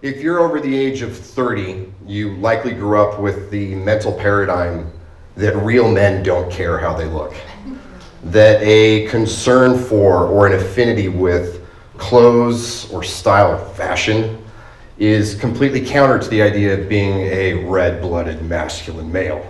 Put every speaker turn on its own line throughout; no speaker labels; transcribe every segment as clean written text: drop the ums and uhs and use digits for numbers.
if you're over the age of 30, you likely grew up with the mental paradigm that real men don't care how they look. That a concern for or an affinity with clothes or style or fashion is completely counter to the idea of being a red-blooded masculine male.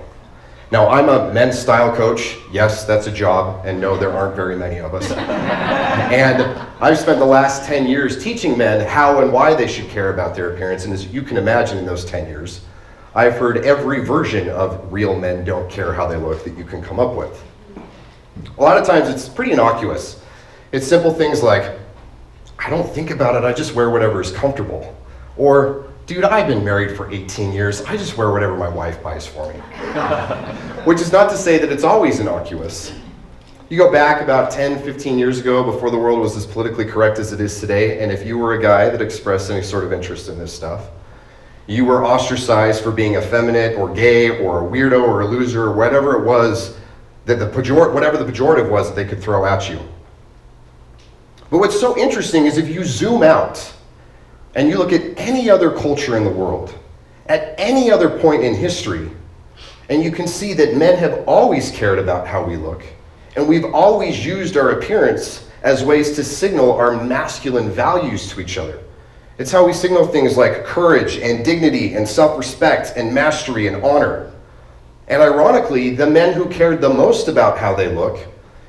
Now, I'm a men's style coach. Yes, that's a job, and no, there aren't very many of us. And I've spent the last 10 years teaching men how and why they should care about their appearance, and as you can imagine in those 10 years, I've heard every version of real men don't care how they look that you can come up with. A lot of times it's pretty innocuous. It's simple things like, I don't think about it, I just wear whatever is comfortable. Or, dude, I've been married for 18 years, I just wear whatever my wife buys for me. Which is not to say that it's always innocuous. You go back about 10, 15 years ago, before the world was as politically correct as it is today, and if you were a guy that expressed any sort of interest in this stuff, you were ostracized for being effeminate or gay or a weirdo or a loser or whatever it was that whatever the pejorative was that they could throw at you. But what's so interesting is if you zoom out and you look at any other culture in the world, at any other point in history, and you can see that men have always cared about how we look, and we've always used our appearance as ways to signal our masculine values to each other. It's how we signal things like courage and dignity and self-respect and mastery and honor. And ironically, the men who cared the most about how they look,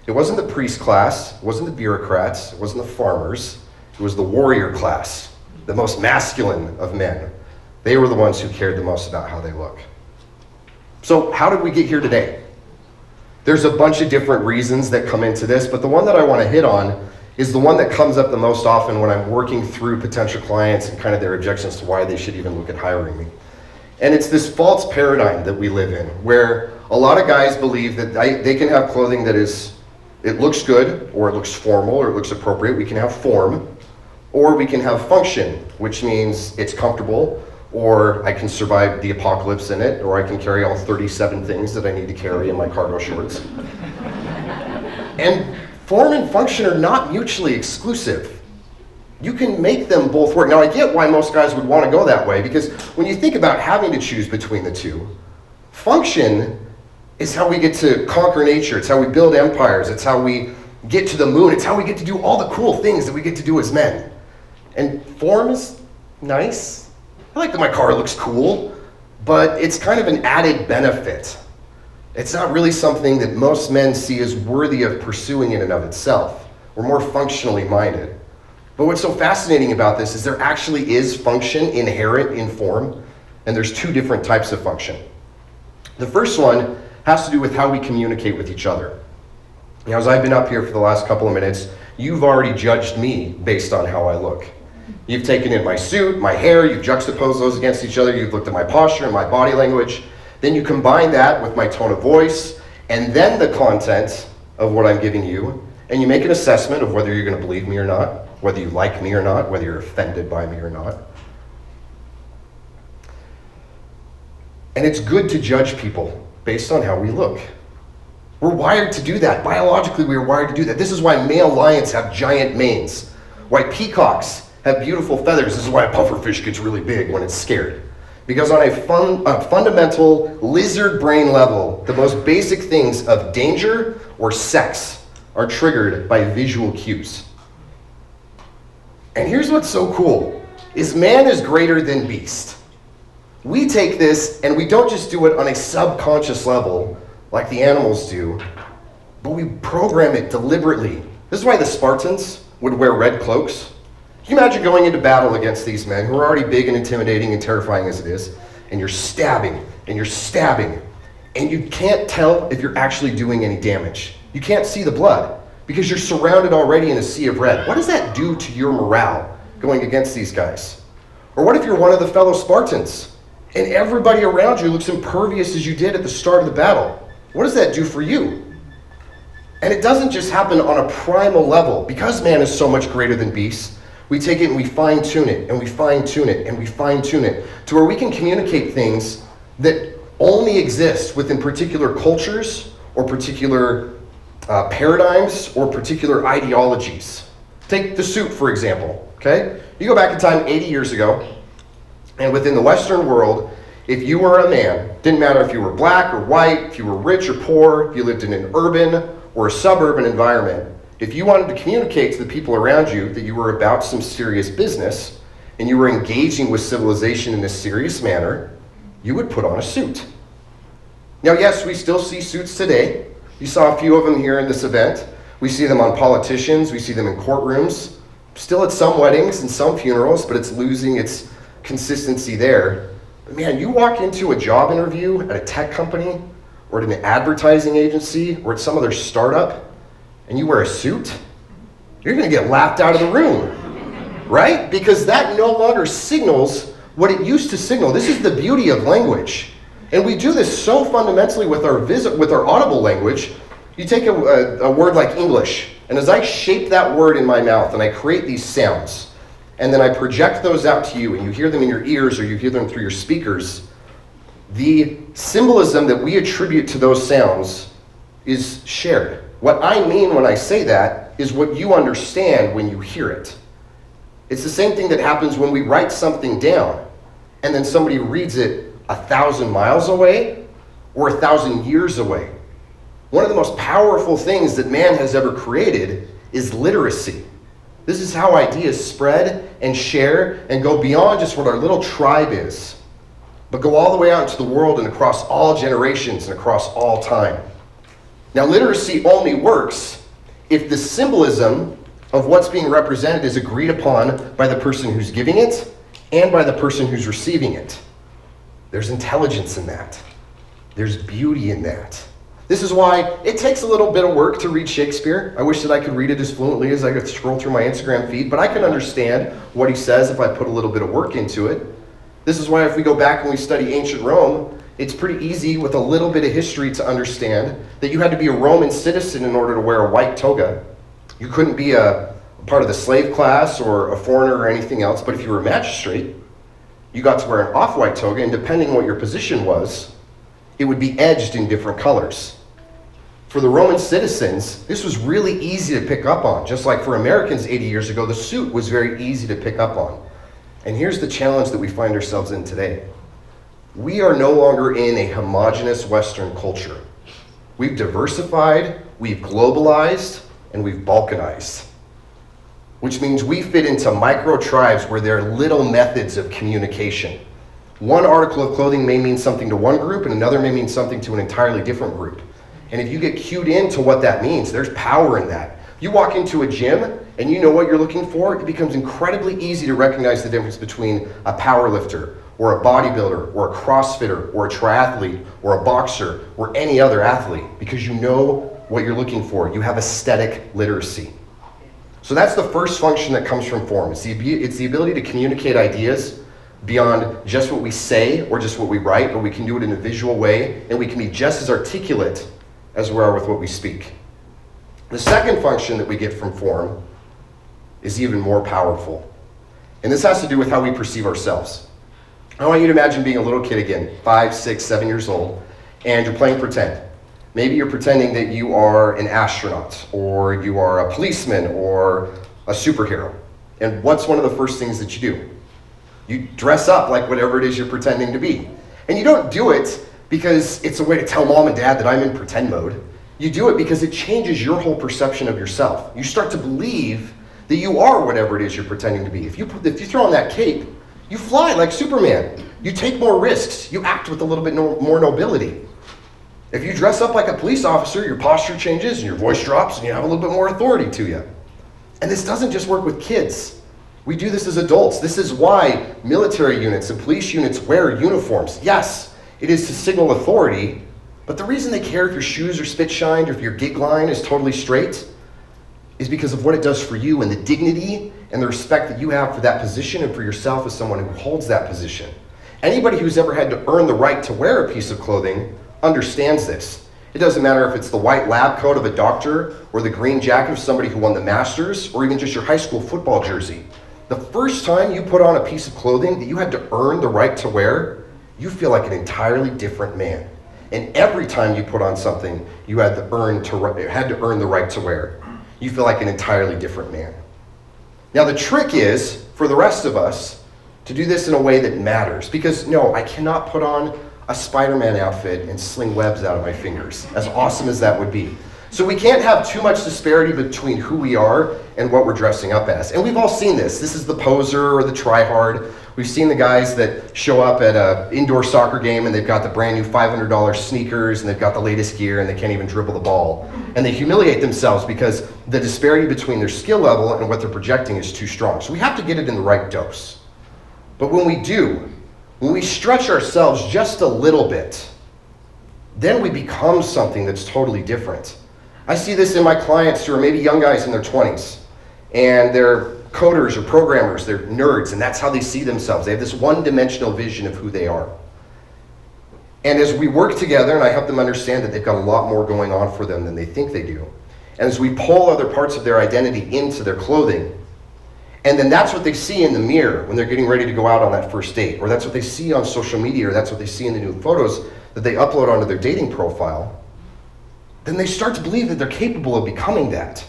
it wasn't the priest class, it wasn't the bureaucrats, it wasn't the farmers, it was the warrior class, the most masculine of men. They were the ones who cared the most about how they look. So how did we get here today? There's a bunch of different reasons that come into this, but the one that I want to hit on is the one that comes up the most often when I'm working through potential clients and kind of their objections to why they should even look at hiring me. And it's this false paradigm that we live in, where a lot of guys believe that they can have clothing that it looks good, or it looks formal, or it looks appropriate. We can have form, or we can have function, which means it's comfortable, or I can survive the apocalypse in it, or I can carry all 37 things that I need to carry in my cargo shorts. And form and function are not mutually exclusive. You can make them both work. Now, I get why most guys would want to go that way, because when you think about having to choose between the two, function is how we get to conquer nature. It's how we build empires. It's how we get to the moon. It's how we get to do all the cool things that we get to do as men. And form is nice. I like that my car looks cool, but it's kind of an added benefit. It's not really something that most men see as worthy of pursuing in and of itself. We're more functionally minded. But what's so fascinating about this is there actually is function inherent in form, and there's two different types of function. The first one has to do with how we communicate with each other. Now, as I've been up here for the last couple of minutes, you've already judged me based on how I look. You've taken in my suit, my hair, you've juxtaposed those against each other, you've looked at my posture and my body language. Then you combine that with my tone of voice, and then the content of what I'm giving you, and you make an assessment of whether you're going to believe me or not, whether you like me or not, whether you're offended by me or not. And it's good to judge people based on how we look. We're wired to do that. Biologically, we are wired to do that. This is why male lions have giant manes, why peacocks have beautiful feathers. This is why a pufferfish gets really big when it's scared. Because on a fundamental lizard brain level, the most basic things of danger or sex are triggered by visual cues. And here's what's so cool, is man is greater than beast. We take this and we don't just do it on a subconscious level like the animals do, but we program it deliberately. This is why the Spartans would wear red cloaks. Can you imagine going into battle against these men who are already big and intimidating and terrifying as it is, and you're stabbing, and you're stabbing, and you can't tell if you're actually doing any damage. You can't see the blood because you're surrounded already in a sea of red. What does that do to your morale going against these guys? Or what if you're one of the fellow Spartans and everybody around you looks impervious as you did at the start of the battle? What does that do for you? And it doesn't just happen on a primal level. Because man is so much greater than beast, we take it and we fine-tune it, and we fine-tune it, and we fine-tune it to where we can communicate things that only exist within particular cultures or particular paradigms or particular ideologies. Take the suit, for example, okay? You go back in time 80 years ago, And within the Western world, if you were a man, didn't matter if you were black or white, if you were rich or poor, if you lived in an urban or a suburban environment, if you wanted to communicate to the people around you that you were about some serious business and you were engaging with civilization in a serious manner, you would put on a suit. Now, yes, we still see suits today. You saw a few of them here in this event. We see them on politicians, we see them in courtrooms, still at some weddings and some funerals, but it's losing its consistency there. But man, you walk into a job interview at a tech company or at an advertising agency or at some other startup and you wear a suit, you're gonna get laughed out of the room, right? Because that no longer signals what it used to signal. This is the beauty of language. And we do this so fundamentally with our audible language. You take a word like English, and as I shape that word in my mouth and I create these sounds, and then I project those out to you and you hear them in your ears or you hear them through your speakers, the symbolism that we attribute to those sounds is shared. What I mean when I say that is what you understand when you hear it. It's the same thing that happens when we write something down and then somebody reads it 1,000 miles away or 1,000 years away. One of the most powerful things that man has ever created is literacy. This is how ideas spread and share and go beyond just what our little tribe is, but go all the way out into the world and across all generations and across all time. Now, literacy only works if the symbolism of what's being represented is agreed upon by the person who's giving it and by the person who's receiving it. There's intelligence in that. There's beauty in that. This is why it takes a little bit of work to read Shakespeare. I wish that I could read it as fluently as I could scroll through my Instagram feed, but I can understand what he says if I put a little bit of work into it. This is why if we go back and we study ancient Rome, it's pretty easy with a little bit of history to understand that you had to be a Roman citizen in order to wear a white toga. You couldn't be a part of the slave class or a foreigner or anything else, but if you were a magistrate, you got to wear an off-white toga, and depending on what your position was, it would be edged in different colors. For the Roman citizens, this was really easy to pick up on. Just like for Americans 80 years ago, the suit was very easy to pick up on. And here's the challenge that we find ourselves in today. We are no longer in a homogeneous Western culture. We've diversified, we've globalized, and we've balkanized. Which means we fit into micro tribes where there are little methods of communication. One article of clothing may mean something to one group and another may mean something to an entirely different group. And if you get cued into what that means, there's power in that. You walk into a gym and you know what you're looking for, it becomes incredibly easy to recognize the difference between a power lifter or a bodybuilder or a CrossFitter or a triathlete or a boxer or any other athlete because you know what you're looking for. You have aesthetic literacy. So that's the first function that comes from form. It's the ability to communicate ideas beyond just what we say or just what we write, but we can do it in a visual way and we can be just as articulate as we are with what we speak. The second function that we get from form is even more powerful. And this has to do with how we perceive ourselves. I want you to imagine being a little kid again, 5, 6, 7 years old, and you're playing pretend. Maybe you're pretending that you are an astronaut, or you are a policeman, or a superhero. And what's one of the first things that you do? You dress up like whatever it is you're pretending to be. And you don't do it because it's a way to tell mom and dad that I'm in pretend mode. You do it because it changes your whole perception of yourself. You start to believe that you are whatever it is you're pretending to be. If you throw on that cape, you fly like Superman. You take more risks. You act with a little bit more nobility. If you dress up like a police officer, your posture changes and your voice drops and you have a little bit more authority to you. And this doesn't just work with kids. We do this as adults. This is why military units and police units wear uniforms. Yes, it is to signal authority, but the reason they care if your shoes are spit shined or if your gig line is totally straight is because of what it does for you and the dignity and the respect that you have for that position and for yourself as someone who holds that position. Anybody who's ever had to earn the right to wear a piece of clothing understands this. It doesn't matter if it's the white lab coat of a doctor or the green jacket of somebody who won the Masters or even just your high school football jersey. The first time you put on a piece of clothing that you had to earn the right to wear, you feel like an entirely different man. And every time you put on something you had to earn the right to wear, you feel like an entirely different man. Now the trick is, for the rest of us, to do this in a way that matters. Because no, I cannot put on a Spider-Man outfit and sling webs out of my fingers, as awesome as that would be. So we can't have too much disparity between who we are and what we're dressing up as. And we've all seen this. This is the poser or the try-hard. We've seen the guys that show up at an indoor soccer game and they've got the brand new $500 sneakers and they've got the latest gear and they can't even dribble the ball. And they humiliate themselves because the disparity between their skill level and what they're projecting is too strong. So we have to get it in the right dose. But when we do, when we stretch ourselves just a little bit, then we become something that's totally different. I see this in my clients who are maybe young guys in their 20s, and they're coders or programmers, they're nerds, and that's how they see themselves. They have this one-dimensional vision of who they are. And as we work together, and I help them understand that they've got a lot more going on for them than they think they do, and as we pull other parts of their identity into their clothing, and then that's what they see in the mirror when they're getting ready to go out on that first date, or that's what they see on social media, or that's what they see in the new photos that they upload onto their dating profile, then they start to believe that they're capable of becoming that.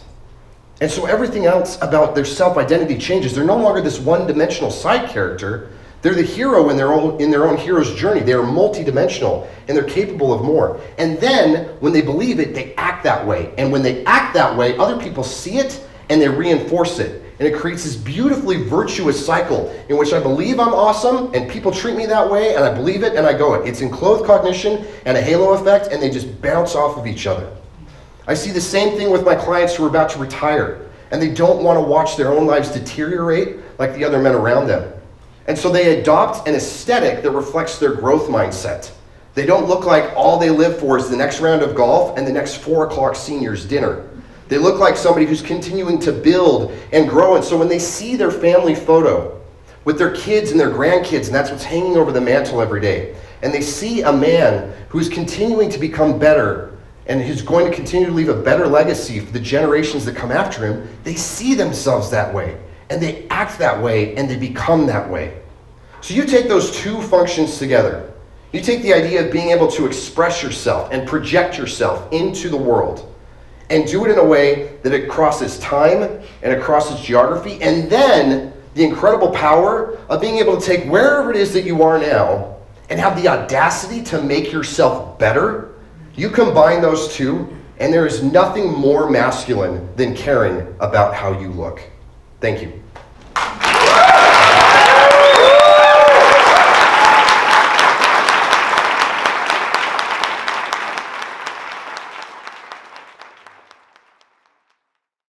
And so everything else about their self-identity changes. They're no longer this one-dimensional side character. They're the hero in their own hero's journey. They are multi-dimensional, and they're capable of more. And then, when they believe it, they act that way. And when they act that way, other people see it, and they reinforce it. And it creates this beautifully virtuous cycle in which I believe I'm awesome, and people treat me that way, and I believe it, and I go it. It's enclosed cognition and a halo effect, and they just bounce off of each other. I see the same thing with my clients who are about to retire, and they don't want to watch their own lives deteriorate like the other men around them. And so they adopt an aesthetic that reflects their growth mindset. They don't look like all they live for is the next round of golf and the next 4 o'clock seniors dinner. They look like somebody who's continuing to build and grow. And so when they see their family photo with their kids and their grandkids, and that's what's hanging over the mantle every day, and they see a man who's continuing to become better and who's going to continue to leave a better legacy for the generations that come after him, they see themselves that way, and they act that way, and they become that way. So you take those two functions together. You take the idea of being able to express yourself and project yourself into the world, and do it in a way that it crosses time and it crosses geography, and then the incredible power of being able to take wherever it is that you are now and have the audacity to make yourself better. You combine those two, and there is nothing more masculine than caring about how you look. Thank you.